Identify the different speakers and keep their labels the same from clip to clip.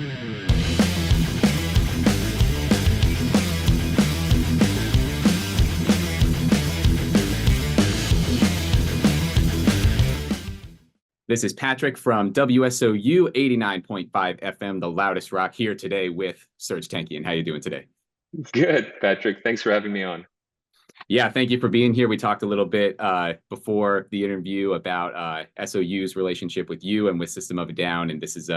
Speaker 1: This is Patrick from WSOU 89.5 FM, the loudest rock, here today with Serj Tankian. How are you doing today?
Speaker 2: Good, Patrick. Thanks for having me on.
Speaker 1: Yeah, thank you for being here. We talked a little bit before the interview about SOU's relationship with you and with System of a Down, and this is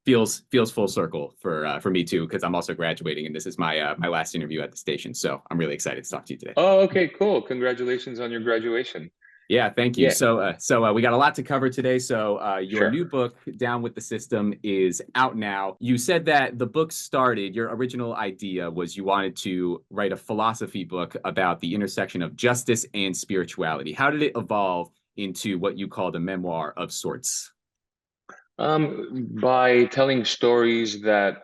Speaker 1: feels full circle for me too, because I'm also graduating, and this is my my last interview at the station. So I'm really excited to talk to you today.
Speaker 2: Oh, okay, cool. Congratulations on your graduation.
Speaker 1: Yeah, thank you.
Speaker 2: Yeah,
Speaker 1: So we got a lot to cover today. So your
Speaker 2: sure.
Speaker 1: new book, Down with the System, is out now. You said that the book started, your original idea was you wanted to write a philosophy book about the intersection of justice and spirituality. How did it evolve into what you called a memoir of sorts?
Speaker 2: By telling stories that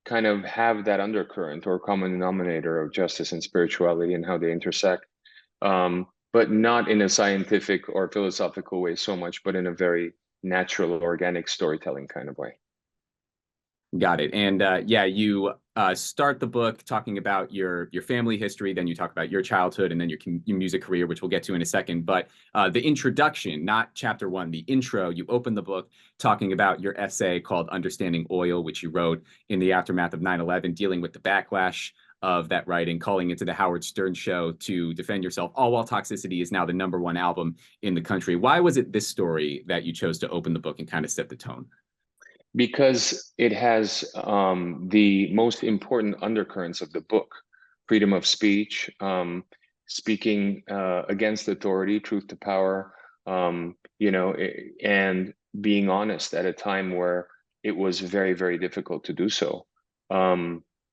Speaker 2: kind of have that undercurrent or common denominator of justice and spirituality and how they intersect. But not in a scientific or philosophical way so much, but in a very natural, organic storytelling kind of way.
Speaker 1: Got it. And yeah, you start the book talking about your family history, then you talk about your childhood, and then your music career, which we'll get to in a second. But the introduction, not chapter one, the intro, you open the book talking about your essay called Understanding Oil, which you wrote in the aftermath of 9/11, dealing with the backlash of that writing, calling into the Howard Stern show to defend yourself, all while Toxicity is now the #1 album in the country. Why was it this story that you chose to open the book and kind of set the tone?
Speaker 2: Because it has the most important undercurrents of the book: freedom of speech, speaking against authority, truth to power, and being honest at a time where it was very, very difficult to do so.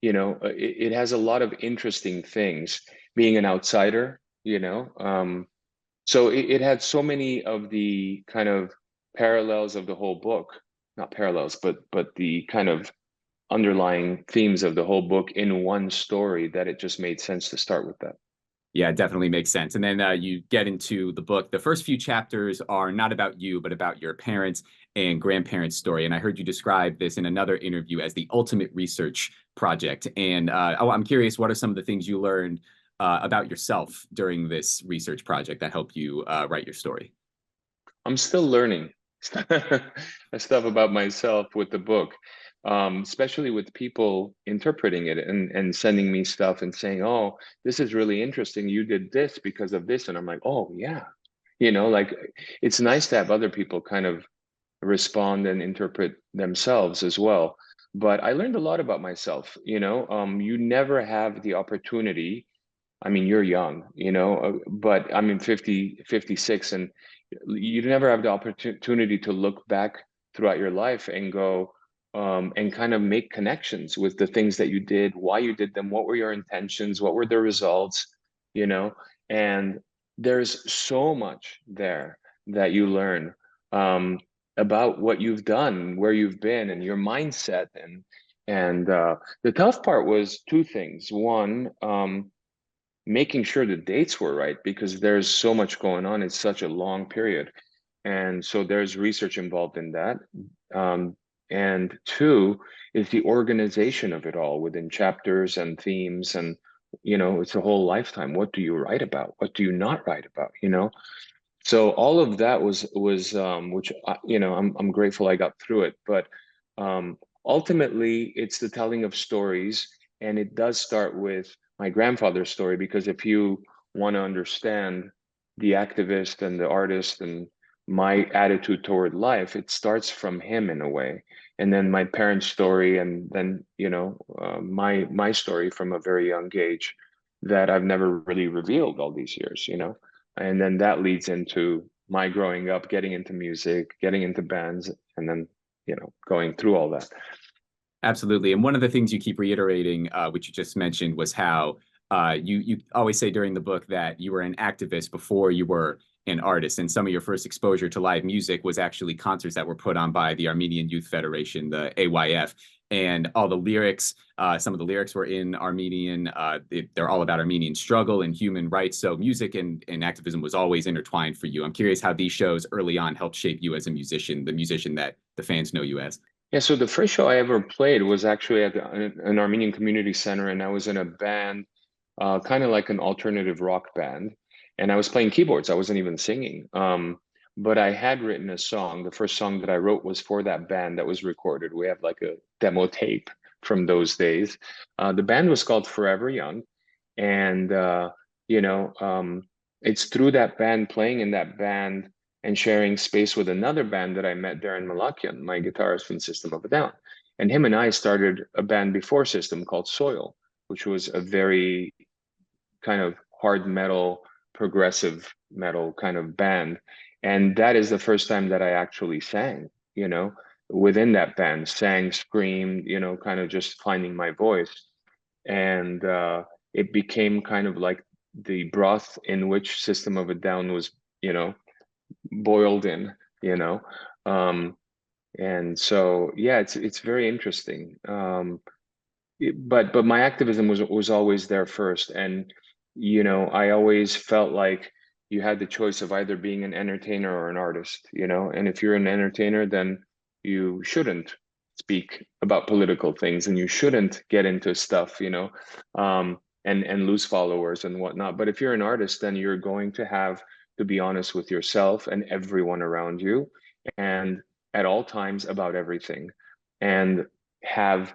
Speaker 2: It has a lot of interesting things. Being an outsider, so it had so many of the kind of parallels of the whole book, not parallels, but the kind of underlying themes of the whole book in one story, that it just made sense to start with that.
Speaker 1: Yeah, it definitely makes sense. And then you get into the book. The first few chapters are not about you, but about your parents and grandparents' story. And I heard you describe this in another interview as the ultimate research project. And I'm curious, what are some of the things you learned about yourself during this research project that helped you write your story?
Speaker 2: I'm still learning stuff about myself with the book, especially with people interpreting it and sending me stuff and saying, "Oh, this is really interesting. You did this because of this," and I'm like, "Oh yeah," like it's nice to have other people kind of respond and interpret themselves as well. But I learned a lot about myself. You never have the opportunity. I mean, you're young, but I'm in 56, and you never have the opportunity to look back throughout your life and go and kind of make connections with the things that you did, why you did them, what were your intentions, what were the results, and there's so much there that you learn about what you've done, where you've been, and your mindset. And the tough part was two things. One, making sure the dates were right, because there's so much going on. It's such a long period. And so there's research involved in that. And two is the organization of it all within chapters and themes. And, it's a whole lifetime. What do you write about? What do you not write about? So all of that was which, I'm grateful I got through it. But ultimately, it's the telling of stories. And it does start with my grandfather's story, because if you want to understand the activist and the artist and my attitude toward life, it starts from him in a way. And then my parents' story, and then my story from a very young age that I've never really revealed all these years. And then that leads into my growing up, getting into music, getting into bands, and then going through all that.
Speaker 1: Absolutely. And one of the things you keep reiterating, which you just mentioned, was how you always say during the book that you were an activist before you were an artist. And some of your first exposure to live music was actually concerts that were put on by the Armenian Youth Federation, the AYF. And all the lyrics, some of the lyrics were in Armenian. They're all about Armenian struggle and human rights. So music and activism was always intertwined for you. I'm curious how these shows early on helped shape you as a musician, the musician that the fans know you as.
Speaker 2: Yeah, so the first show I ever played was actually at an Armenian community center, and I was in a band, kind of like an alternative rock band, and I was playing keyboards. I wasn't even singing, but I had written a song. The first song that I wrote was for that band that was recorded. We have like a demo tape from those days. The band was called Forever Young, and you know, it's through that band, playing in that band and sharing space with another band that I met, Darren Malakian, my guitarist from System of a Down. And him and I started a band before System called Soil, which was a very kind of hard metal, progressive metal kind of band. And that is the first time that I actually sang, you know, within that band, sang, screamed, you know, kind of just finding my voice. And it became kind of like the broth in which System of a Down was, you know, boiled in, you know. Um, and so yeah, it's very interesting. But my activism was always there first, and you know, I always felt like you had the choice of either being an entertainer or an artist, you know. And if you're an entertainer, then you shouldn't speak about political things, and you shouldn't get into stuff, you know, and lose followers and whatnot. But if you're an artist, then you're going to have to be honest with yourself and everyone around you, and at all times about everything, and have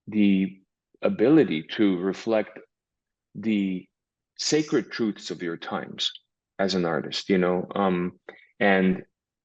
Speaker 2: the ability to reflect the sacred truths of your times as an artist, you know. And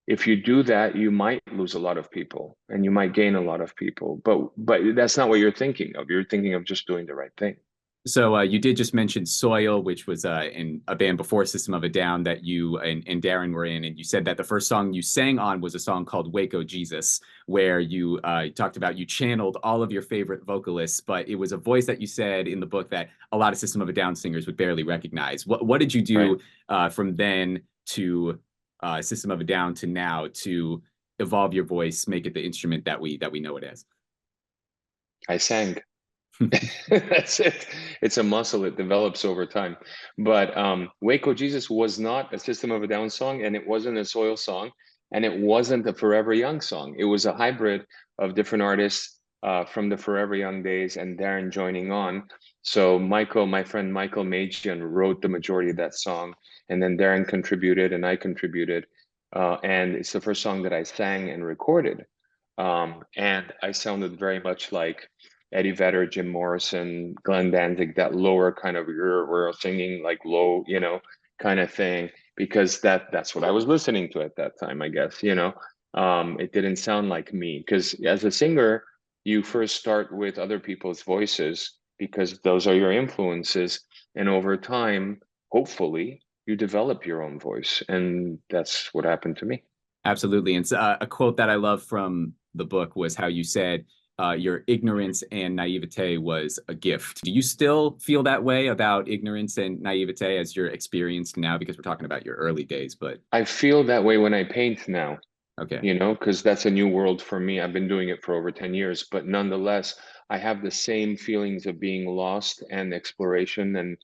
Speaker 2: if you do that, you might lose a lot of people and you might gain a lot of people, but that's not what you're thinking of. You're thinking of just doing the right thing.
Speaker 1: So you did just mention Soil, which was in a band before System of a Down that you and Darren were in, and you said that the first song you sang on was a song called "Waco Jesus," where you talked about you channeled all of your favorite vocalists, but it was a voice that you said in the book that a lot of System of a Down singers would barely recognize. What did you
Speaker 2: Right.
Speaker 1: do from then to System of a Down to now to evolve your voice, make it the instrument that we know it as?
Speaker 2: I sang. That's it. It's a muscle. It develops over time. But Waco Jesus was not a System of a Down song, and it wasn't a Soil song, and it wasn't a Forever Young song. It was a hybrid of different artists from the Forever Young days and Darren joining on. So Michael, my friend Michael Magian, wrote the majority of that song, and then Darren contributed and I contributed. And it's the first song that I sang and recorded. And I sounded very much like Eddie Vedder, Jim Morrison, Glenn Danzig, that lower kind of we're singing like low, you know, kind of thing, because that's what I was listening to at that time, I guess, you know. It didn't sound like me because as a singer, you first start with other people's voices because those are your influences, and over time, hopefully, you develop your own voice, and that's what happened to me.
Speaker 1: Absolutely. And a quote that I love from the book was how you said your ignorance and naivete was a gift. Do you still feel that way about ignorance and naivete as you're experienced now? Because we're talking about your early days, but
Speaker 2: I feel that way when I paint now.
Speaker 1: okay.
Speaker 2: You know, because that's a new world for me. I've been doing it for over 10 years, but nonetheless, I have the same feelings of being lost and exploration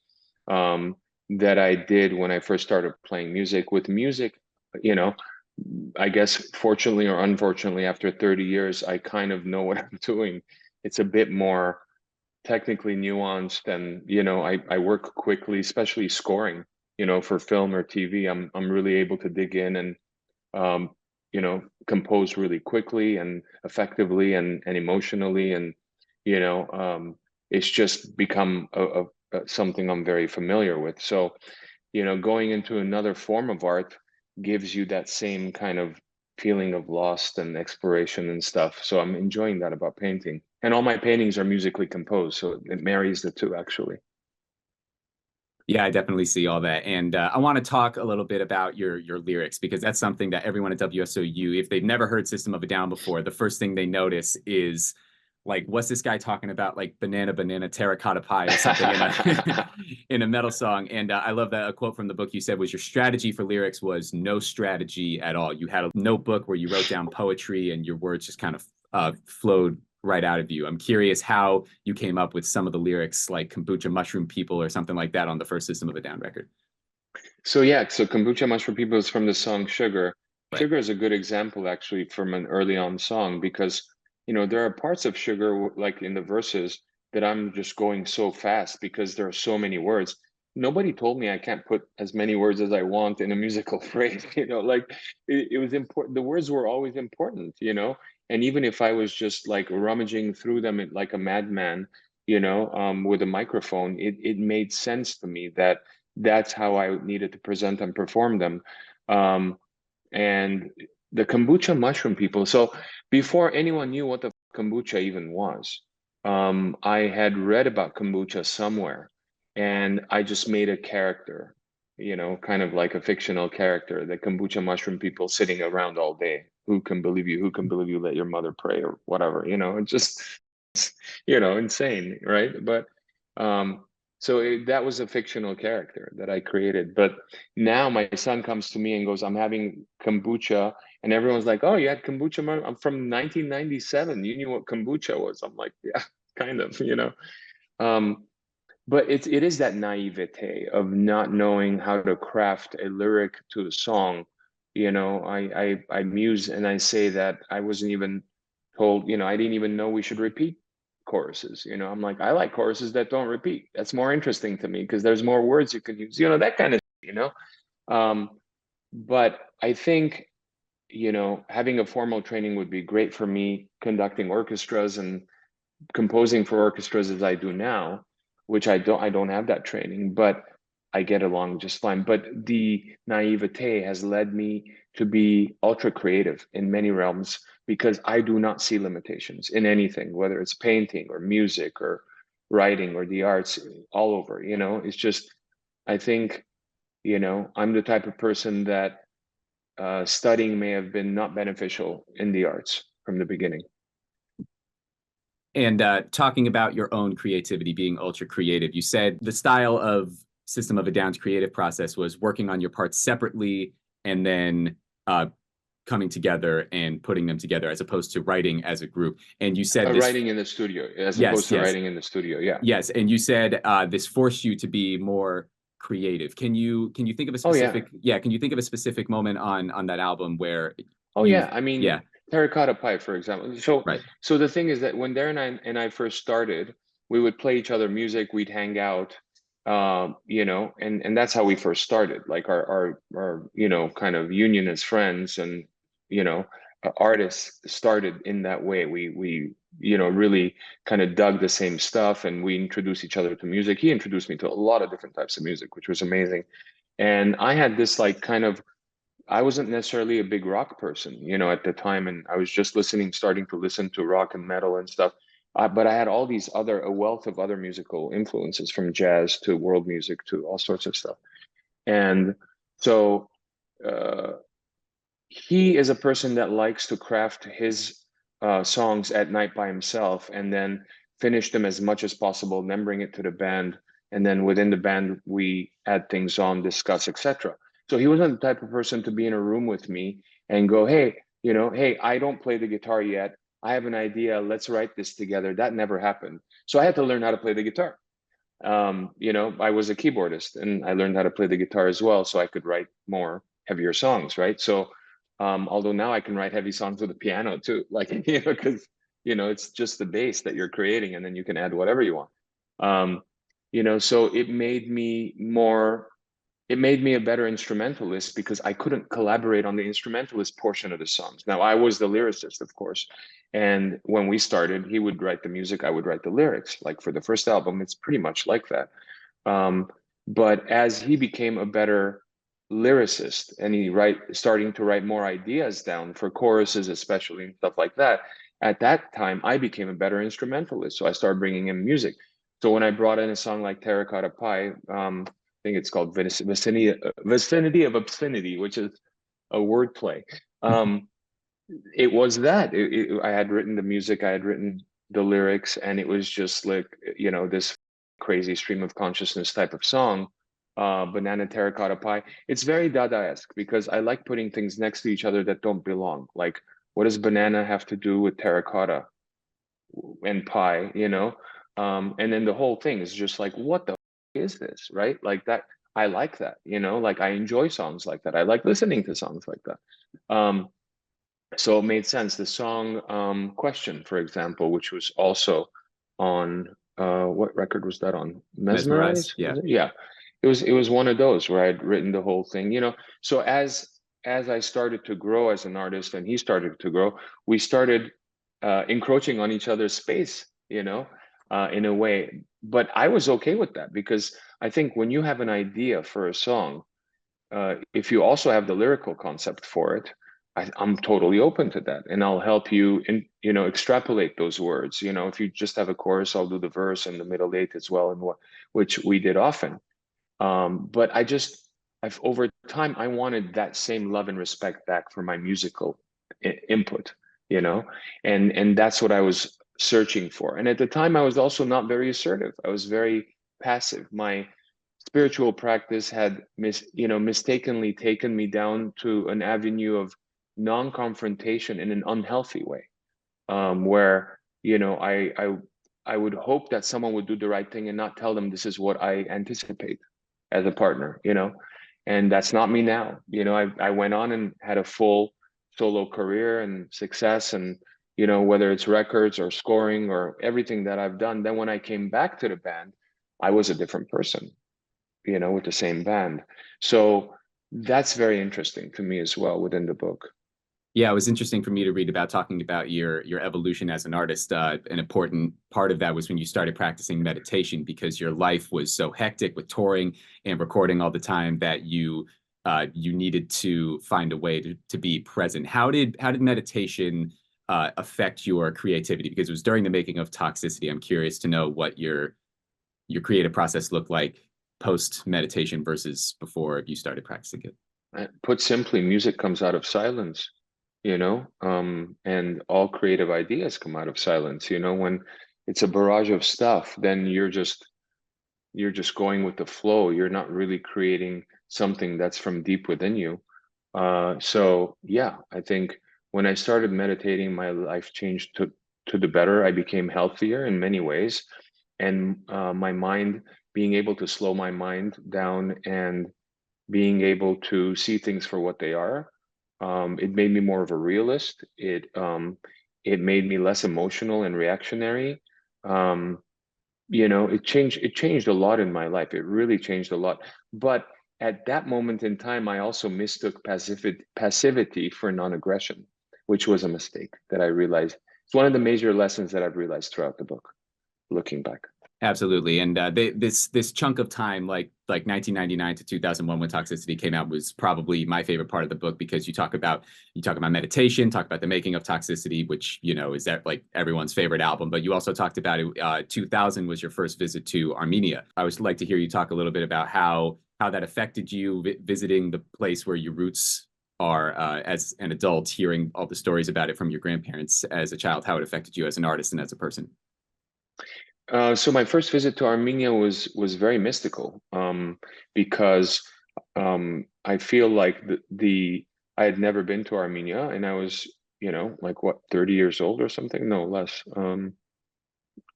Speaker 2: and that I did when I first started playing music. With music, you know, I guess fortunately or unfortunately, after 30 years, I kind of know what I'm doing. It's a bit more technically nuanced and, you know, I work quickly, especially scoring, you know, for film or TV. I'm really able to dig in and um, you know, compose really quickly and effectively and emotionally. And, you know, it's just become something I'm very familiar with. So, you know, going into another form of art gives you that same kind of feeling of lost and exploration and stuff. So I'm enjoying that about painting. And all my paintings are musically composed. So it marries the two, actually.
Speaker 1: Yeah, I definitely see all that. And I want to talk a little bit about your lyrics because that's something that everyone at WSOU, if they've never heard System of a Down before, the first thing they notice is like, what's this guy talking about? Like banana, terracotta pie or something in a in a metal song. And I love that a quote from the book you said was your strategy for lyrics was no strategy at all. You had a notebook where you wrote down poetry and your words just kind of flowed right out of you. I'm curious how you came up with some of the lyrics like kombucha mushroom people or something like that on the first System of a Down record.
Speaker 2: So yeah, so kombucha mushroom people is from the song Sugar.
Speaker 1: Right.
Speaker 2: Sugar is a good example actually from an early on song because you know, there are parts of sugar, like in the verses, that I'm just going so fast because there are so many words. Nobody told me I can't put as many words as I want in a musical phrase, you know, like it was important. The words were always important, you know, and even if I was just like rummaging through them like a madman, you know, with a microphone, it made sense to me that that's how I needed to present and perform them. And the kombucha mushroom people. So before anyone knew what the kombucha even was, I had read about kombucha somewhere, and I just made a character, you know, kind of like a fictional character, the kombucha mushroom people sitting around all day. Who can believe you? Who can believe you? Let your mother pray, or whatever, you know, it's just, you know, insane, right? But so that was a fictional character that I created. But now my son comes to me and goes, I'm having kombucha. And everyone's like, oh, you had kombucha? I'm from 1997. You knew what kombucha was. I'm like, yeah, kind of, you know. Um, but it is that naivete of not knowing how to craft a lyric to a song. You know, I muse and I say that I wasn't even told, you know, I didn't even know we should repeat choruses. You know, I'm like, I like choruses that don't repeat. That's more interesting to me because there's more words you can use, you know, that kind of, you know. Um, but I think, you know, having a formal training would be great for me conducting orchestras and composing for orchestras as I do now, which I don't have that training, but I get along just fine. But the naivete has led me to be ultra creative in many realms because I do not see limitations in anything, whether it's painting or music or writing or the arts, all over, you know. It's just, I think, you know, I'm the type of person that studying may have been not beneficial in the arts from the beginning.
Speaker 1: And talking about your own creativity, being ultra creative, you said the style of System of a Down's creative process was working on your parts separately and then coming together and putting them together as opposed to writing as a group. And you said this,
Speaker 2: Writing in the studio as
Speaker 1: yes,
Speaker 2: opposed to
Speaker 1: yes,
Speaker 2: writing in the studio. Yeah.
Speaker 1: yes. And you said this forced you to be more creative. Can you think of a
Speaker 2: Oh yeah.
Speaker 1: specific, yeah, can you think of a specific moment on that album where
Speaker 2: Oh
Speaker 1: you,
Speaker 2: yeah. I mean,
Speaker 1: yeah,
Speaker 2: terracotta pie, for example. So
Speaker 1: right.
Speaker 2: so the thing is that when Darren and I first started, we would play each other music, we'd hang out, you know, and that's how we first started. Like our you know, kind of union as friends, and you know, artists started in that way. We you know, really kind of dug the same stuff, and we introduced each other to music. He introduced me to a lot of different types of music, which was amazing. And I had this like kind of, I wasn't necessarily a big rock person, you know, at the time, and I was just starting to listen to rock and metal and stuff. But I had all these other, a wealth of other musical influences, from jazz to world music to all sorts of stuff. And so uh, he is a person that likes to craft his songs at night by himself and then finish them as much as possible, and then bring it to the band. And then within the band, we add things on, discuss, etc. So he wasn't the type of person to be in a room with me and go, hey, you know, hey, I don't play the guitar yet. I have an idea. Let's write this together. That never happened. So I had to learn how to play the guitar. You know, I was a keyboardist and I learned how to play the guitar as well, so I could write more heavier songs, right? So, although now I can write heavy songs with the piano too, like, you know, because, you know, it's just the bass that you're creating and then you can add whatever you want. Um, you know, so it made me a better instrumentalist because I couldn't collaborate on the instrumentalist portion of the songs. Now, I was the lyricist, of course. And when we started, he would write the music, I would write the lyrics. Like for the first album, it's pretty much like that. Um, but as he became a better lyricist and starting to write more ideas down for choruses, especially, and stuff like that, at that time, I became a better instrumentalist. So I started bringing in music. So when I brought in a song like Terracotta Pie, think it's called Vicinity of Obscenity, which is a wordplay. It was that I had written the music, I had written the lyrics, and it was just like, you know, this crazy stream of consciousness type of song. Banana Terracotta Pie. It's very Dadaesque because I like putting things next to each other that don't belong. Like, what does banana have to do with terracotta and pie, you know? And then the whole thing is just like, what the is this, right? Like that, I like that, you know, like I enjoy songs like that. I like listening to songs like that. Um, So it made sense. The song Question, for example, which was also on what record was that on?
Speaker 1: Mesmerize.
Speaker 2: Mesmerize,
Speaker 1: Yeah.
Speaker 2: was it? Yeah. It was one of those where I'd written the whole thing, you know. So as I started to grow as an artist and he started to grow, we started encroaching on each other's space, you know, in a way. But I was okay with that because I think when you have an idea for a song, if you also have the lyrical concept for it, I'm totally open to that, and I'll help you extrapolate those words. You know, if you just have a chorus, I'll do the verse and the middle eight as well, and which we did often. But I've over time, I wanted that same love and respect back for my musical input, you know, and that's what I was searching for. And at the time, I was also not very assertive. I was very passive. My spiritual practice had mistakenly taken me down to an avenue of non-confrontation in an unhealthy way, where I would hope that someone would do the right thing and not tell them this is what I anticipate as a partner, you know. And that's not me now. You know, I went on and had a full solo career and success, and whether it's records or scoring or everything that I've done, then when I came back to the band, I was a different person, with the same band. So that's very interesting to me as well within the book.
Speaker 1: Yeah, it was interesting for me to read about talking about your evolution as an artist. An important part of that was when you started practicing meditation because your life was so hectic with touring and recording all the time that you needed to find a way to be present. How did meditation affect your creativity? Because it was during the making of Toxicity. I'm curious to know what your creative process looked like post meditation versus before you started practicing it.
Speaker 2: Put simply, music comes out of silence, and all creative ideas come out of silence. When it's a barrage of stuff, then you're just going with the flow. You're not really creating something that's from deep within you. So yeah, I think when I started meditating, my life changed to the better. I became healthier in many ways, and my mind, being able to slow my mind down and being able to see things for what they are. It made me more of a realist. It made me less emotional and reactionary. Um, it changed a lot in my life. It really changed a lot. But at that moment in time, I also mistook passivity for non-aggression, which was a mistake that I realized. It's one of the major lessons that I've realized throughout the book, looking back.
Speaker 1: Absolutely, and this chunk of time, like 1999 to 2001, when Toxicity came out, was probably my favorite part of the book because you talk about meditation, talk about the making of Toxicity, which is that like everyone's favorite album, but you also talked about it. 2000 was your first visit to Armenia. I would like to hear you talk a little bit about how that affected you visiting the place where your roots are as an adult, hearing all the stories about it from your grandparents as a child, how it affected you as an artist and as a person.
Speaker 2: So my first visit to Armenia was very mystical, because I feel like I had never been to Armenia, and I was, like what, 30 years old or something? No, less.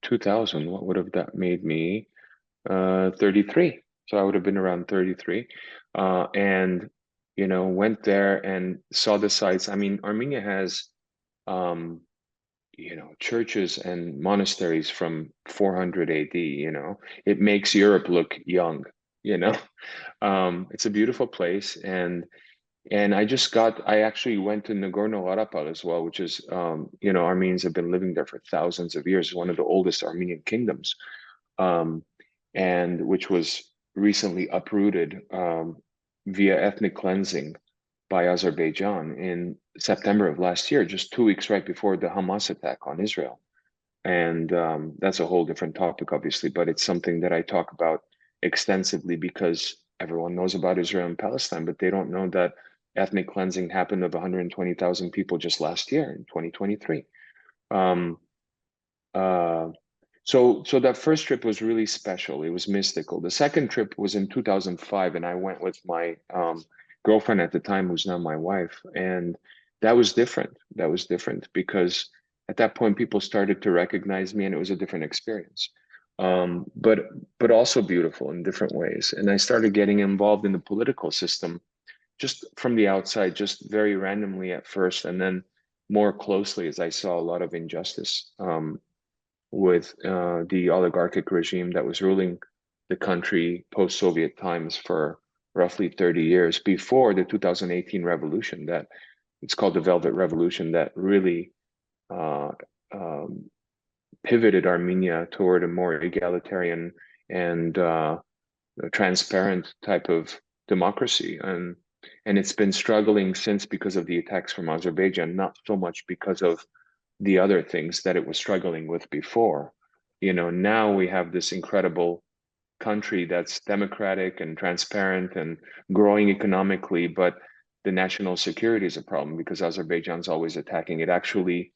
Speaker 2: 2000, what would have that made me? 33. So I would have been around 33. And went there and saw the sites. I mean, Armenia has um, churches and monasteries from 400 AD. It makes Europe look young. you know it's a beautiful place, and I actually went to Nagorno-Karabakh as well, which is, Armenians have been living there for thousands of years, one of the oldest Armenian kingdoms, um, and which was recently uprooted via ethnic cleansing by Azerbaijan in September of last year, just 2 weeks right before the Hamas attack on Israel. And that's a whole different topic, obviously, but it's something that I talk about extensively because everyone knows about Israel and Palestine, but they don't know that ethnic cleansing happened of 120,000 people just last year in 2023. Um, uh, so that first trip was really special. It was mystical. The second trip was in 2005, and I went with my girlfriend at the time, who's now my wife, and that was different. That was different because at that point, people started to recognize me, and it was a different experience, but also beautiful in different ways. And I started getting involved in the political system just from the outside, just very randomly at first, and then more closely as I saw a lot of injustice with the oligarchic regime that was ruling the country post-Soviet times for roughly 30 years before the 2018 revolution, that it's called the Velvet Revolution, that really uh, um, pivoted Armenia toward a more egalitarian and transparent type of democracy. And it's been struggling since because of the attacks from Azerbaijan, not so much because of the other things that it was struggling with before. Now we have this incredible country that's democratic and transparent and growing economically, but the national security is a problem because Azerbaijan's always attacking it. Actually,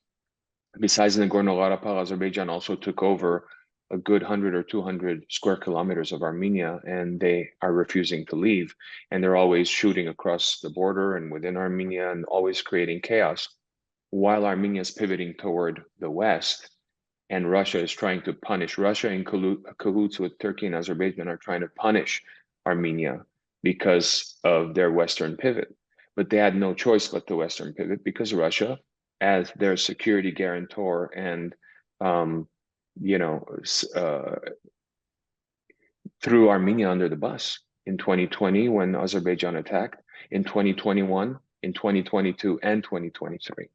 Speaker 2: besides Nagorno-Karabakh, Azerbaijan also took over a good 100 or 200 square kilometers of Armenia, and they are refusing to leave. And they're always shooting across the border and within Armenia and always creating chaos, while Armenia is pivoting toward the West. And Russia is trying to punish. Russia in cahoots with Turkey and Azerbaijan are trying to punish Armenia because of their Western pivot. But they had no choice but the Western pivot because Russia, as their security guarantor and you know threw Armenia under the bus in 2020 when Azerbaijan attacked, in 2021, in 2022, and 2023.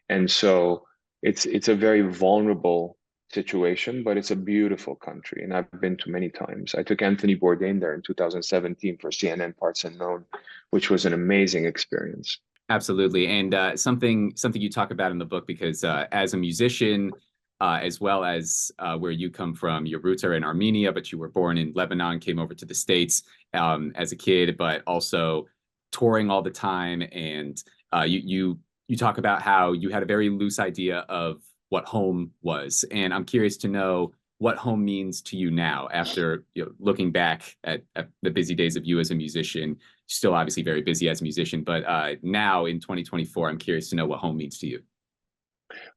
Speaker 2: And so it's a very vulnerable situation, but it's a beautiful country, and I've been to many times. I took Anthony Bourdain there in 2017 for CNN Parts Unknown, which was an amazing experience.
Speaker 1: Absolutely, and something you talk about in the book, because as a musician, as well as where you come from, your roots are in Armenia, but you were born in Lebanon, came over to the States as a kid, but also touring all the time. And you talk about how you had a very loose idea of what home was, and I'm curious to know what home means to you now after looking back at the busy days of you as a musician. Still obviously very busy as a musician, but now in 2024, I'm curious to know what home means to you.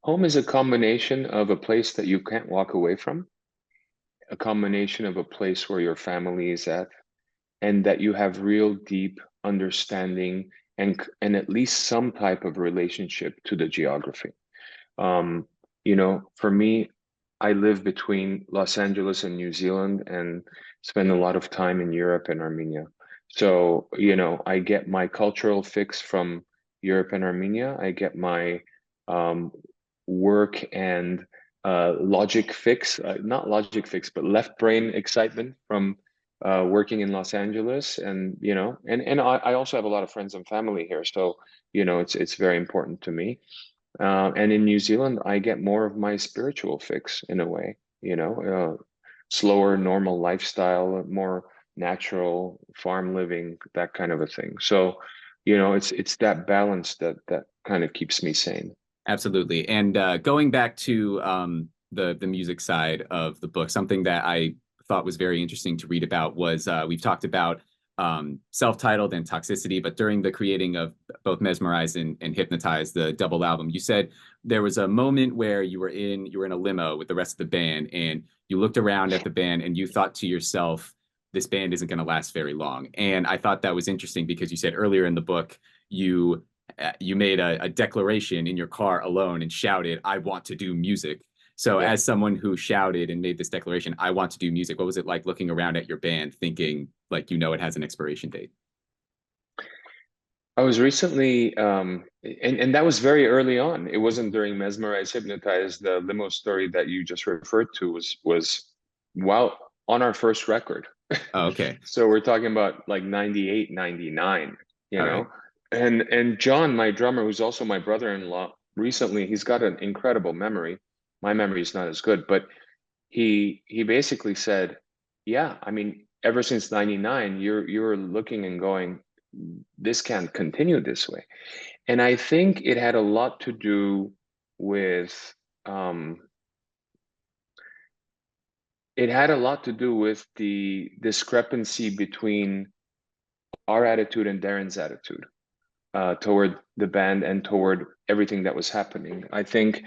Speaker 2: Home is a combination of a place that you can't walk away from, a combination of a place where your family is at, and that you have real deep understanding and at least some type of relationship to the geography. For me, I live between Los Angeles and New Zealand and spend a lot of time in Europe and Armenia. So, I get my cultural fix from Europe and Armenia. I get my work and logic fix, not logic fix, but left brain excitement from working in Los Angeles. And I also have a lot of friends and family here. So, it's very important to me. And in New Zealand, I get more of my spiritual fix in a way, slower, normal lifestyle, more natural farm living, that kind of a thing. So, it's that balance that kind of keeps me sane.
Speaker 1: Absolutely. And going back to the music side of the book, something that I thought was very interesting to read about was we've talked about self-titled and Toxicity, but during the creating of both Mesmerized and Hypnotized, the double album, you said there was a moment where you were in a limo with the rest of the band, and you looked around at the band and you thought to yourself, this band isn't going to last very long. And I thought that was interesting because you said earlier in the book you made a declaration in your car alone and shouted, "I want to do music." So
Speaker 2: Yeah.
Speaker 1: as someone who shouted and made this declaration, "I want to do music," what was it like looking around at your band thinking like, it has an expiration date?
Speaker 2: I was recently, and that was very early on. It wasn't during Mesmerized, Hypnotized. The limo story that you just referred to was while on our first record.
Speaker 1: Oh, okay.
Speaker 2: So we're talking about like 98, 99, you
Speaker 1: All
Speaker 2: know?
Speaker 1: right.
Speaker 2: And John, my drummer, who's also my brother-in-law, recently, he's got an incredible memory. My memory is not as good, but he basically said, yeah, I mean, ever since 99, you're looking and going, this can't continue this way. And I think it had a lot to do with um, the discrepancy between our attitude and Darren's attitude toward the band and toward everything that was happening. I think,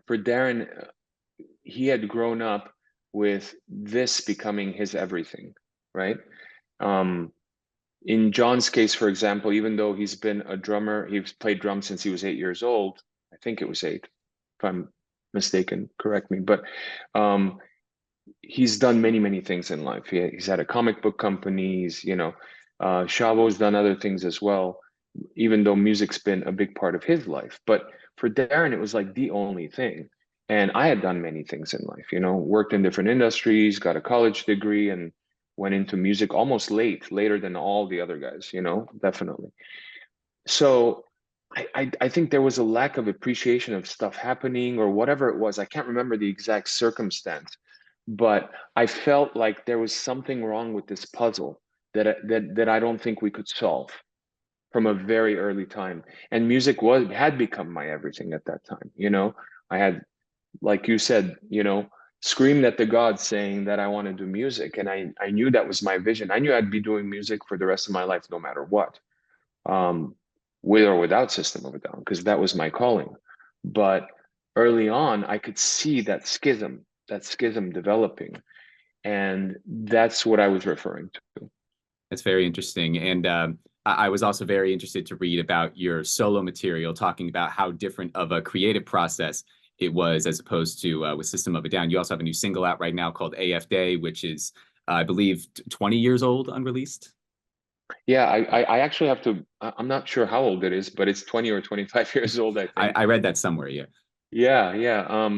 Speaker 2: for Darren, he had grown up with this becoming his everything, right? Um, In John's case, for example, even though he's been a drummer, he's played drums since he was 8 years old. I think it was 8, if I'm mistaken, correct me. But um, he's done many, many things in life. He's had a comic book company. Shavo's done other things as well, even though music's been a big part of his life. But for Darren, it was like the only thing. And I had done many things in life, worked in different industries, got a college degree, and went into music almost later than all the other guys, definitely. So I think there was a lack of appreciation of stuff happening or whatever it was. I can't remember the exact circumstance, but I felt like there was something wrong with this puzzle that I don't think we could solve from a very early time. And music had become my everything at that time. I had, like you said, screamed at the gods saying that I want to do music. And I knew that was my vision. I knew I'd be doing music for the rest of my life, no matter what, with or without System of a Down, because that was my calling. But early on, I could see that schism developing. And that's what I was referring to.
Speaker 1: That's very interesting. And I was also very interested to read about your solo material, talking about how different of a creative process it was as opposed to with System of a Down. You also have a new single out right now called AF Day, which is, I believe, 20 years old, unreleased.
Speaker 2: Yeah, I actually have to, I'm not sure how old it is, but it's 20 or 25 years old, I think.
Speaker 1: I read that somewhere, yeah.
Speaker 2: Yeah, yeah.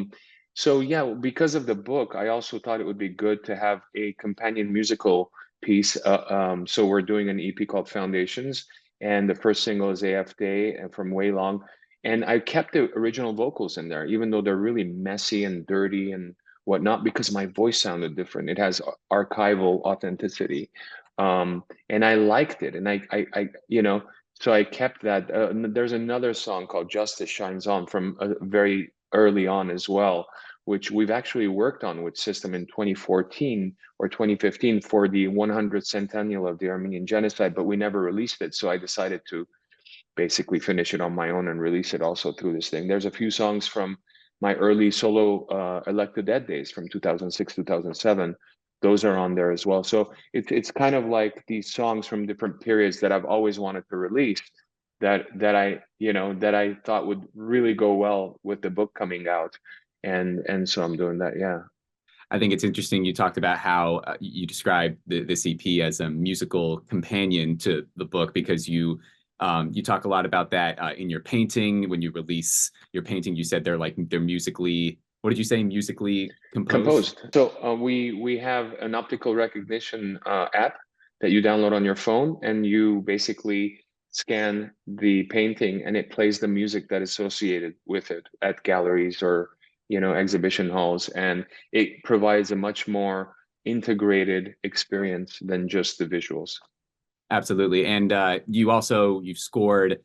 Speaker 2: So yeah, because of the book, I also thought it would be good to have a companion musical piece. So we're doing an EP called Foundations, and the first single is AF Day and from Way Long. And I kept the original vocals in there, even though they're really messy and dirty and whatnot, because my voice sounded different. It has archival authenticity. And I liked it. And so I kept that. There's another song called Justice Shines On from very early on as well, which we've actually worked on with System in 2014 or 2015 for the 100th centennial of the Armenian genocide, but we never released it. So I decided to basically finish it on my own and release it also through this thing. There's a few songs from my early solo Elected Dead days from 2006, 2007. Those are on there as well. So it's kind of like these songs from different periods that I've always wanted to release that I thought would really go well with the book coming out. And so I'm doing that. Yeah.
Speaker 1: I think it's interesting. You talked about how you described this EP as a musical companion to the book because you talk a lot about that in your painting. When you release your painting, you said they're musically. What did you say? Musically composed.
Speaker 2: So we have an optical recognition app that you download on your phone, and you basically scan the painting, and it plays the music that is associated with it at galleries or exhibition halls, and it provides a much more integrated experience than just the visuals.
Speaker 1: Absolutely. And you've scored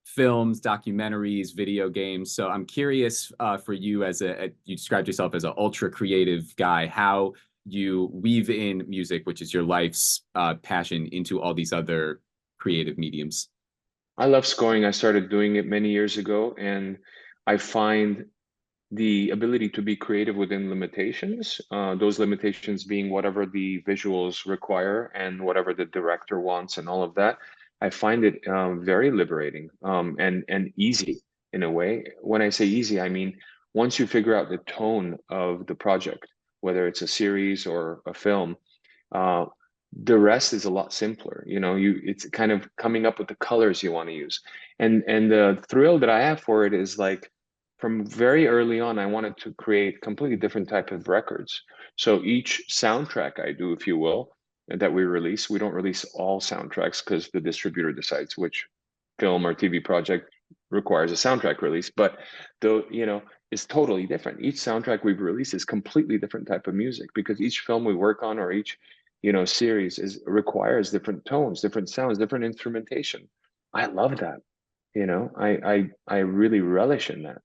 Speaker 1: films, documentaries, video games. So I'm curious for you you described yourself as an ultra creative guy, how you weave in music, which is your life's passion, into all these other creative mediums.
Speaker 2: I love scoring. I started doing it many years ago, and I find the ability to be creative within limitations, those limitations being whatever the visuals require and whatever the director wants and all of that. I find it very liberating and easy in a way. When I say easy, I mean once you figure out the tone of the project, whether it's a series or a film, uh, the rest is a lot simpler. It's kind of coming up with the colors you want to use, and the thrill that I have for it is like from very early on, I wanted to create completely different type of records. So each soundtrack I do, if you will, that we don't release all soundtracks because the distributor decides which film or TV project requires a soundtrack release. But though, it's totally different. Each soundtrack we've released is completely different type of music because each film we work on or each, series requires different tones, different sounds, different instrumentation. I love that. I really relish in that.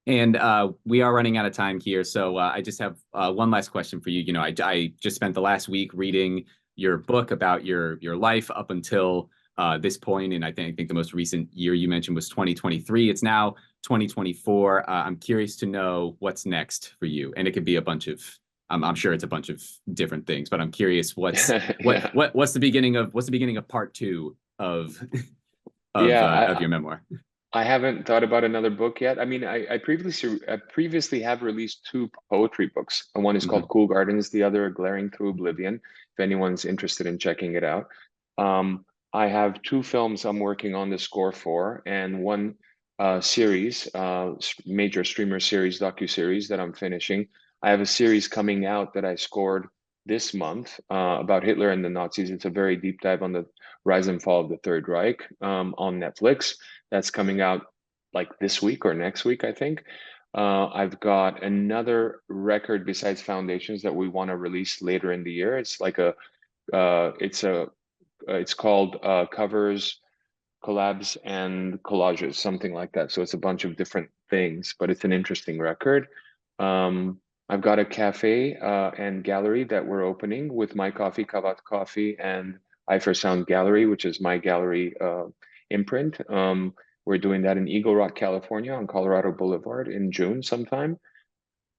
Speaker 1: And we are running out of time here, so I just have one last question for you. I just spent the last week reading your book about your life up until this point, and I think the most recent year you mentioned was 2023. It's now 2024. I'm curious to know what's next for you, and it could be a bunch of I'm sure it's a bunch of different things, but I'm curious
Speaker 2: Yeah.
Speaker 1: what's the beginning of part two of
Speaker 2: Yeah,
Speaker 1: your memoir?
Speaker 2: I haven't thought about another book yet. I mean, I previously have released two poetry books. One is called
Speaker 1: Mhm.
Speaker 2: Cool Gardens, the other Glaring Through Oblivion, if anyone's interested in checking it out. I have two films I'm working on the score for, and one series, major streamer series, docu-series that I'm finishing. I have a series coming out that I scored this month about Hitler and the Nazis. It's a very deep dive on the rise and fall of the Third Reich on Netflix. That's coming out like this week or next week, I think. I've got another record besides Foundations that we want to release later in the year. It's like it's called Covers, Collabs, and Collages, something like that. So it's a bunch of different things, but it's an interesting record. Um, I've got a cafe and gallery that we're opening with My Coffee, Kavat Coffee, and I for Sound Gallery, which is my gallery imprint. We're doing that in Eagle Rock, California, on Colorado Boulevard in June sometime.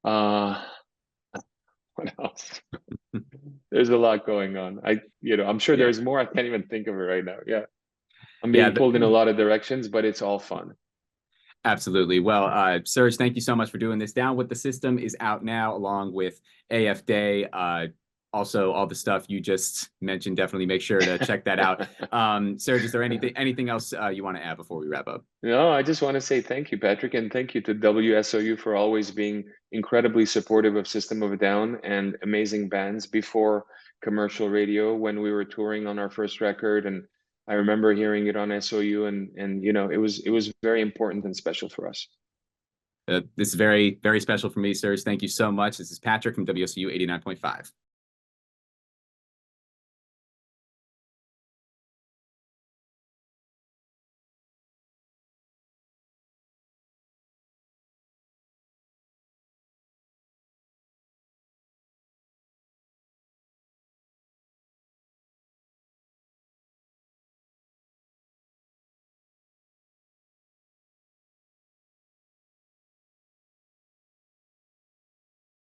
Speaker 2: Uh, what else? There's a lot going on. I'm sure
Speaker 1: Yeah.
Speaker 2: there's more. I can't even think of it right now. Yeah, I'm
Speaker 1: Yeah,
Speaker 2: being pulled in a lot of directions, but it's all fun.
Speaker 1: absolutely. Well, Serj, thank you so much for doing this. Down with the System is out now, along with AF Day. Also, all the stuff you just mentioned, definitely make sure to check that out. Serj, is there anything else you want to add before we wrap up?
Speaker 2: No, I just want to say thank you, Patrick, and thank you to WSOU for always being incredibly supportive of System of a Down and amazing bands before commercial radio when we were touring on our first record. And I remember hearing it on SOU, and it was very important and special for us.
Speaker 1: This is very, very special for me, Serj. Thank you so much. This is Patrick from WSOU 89.5.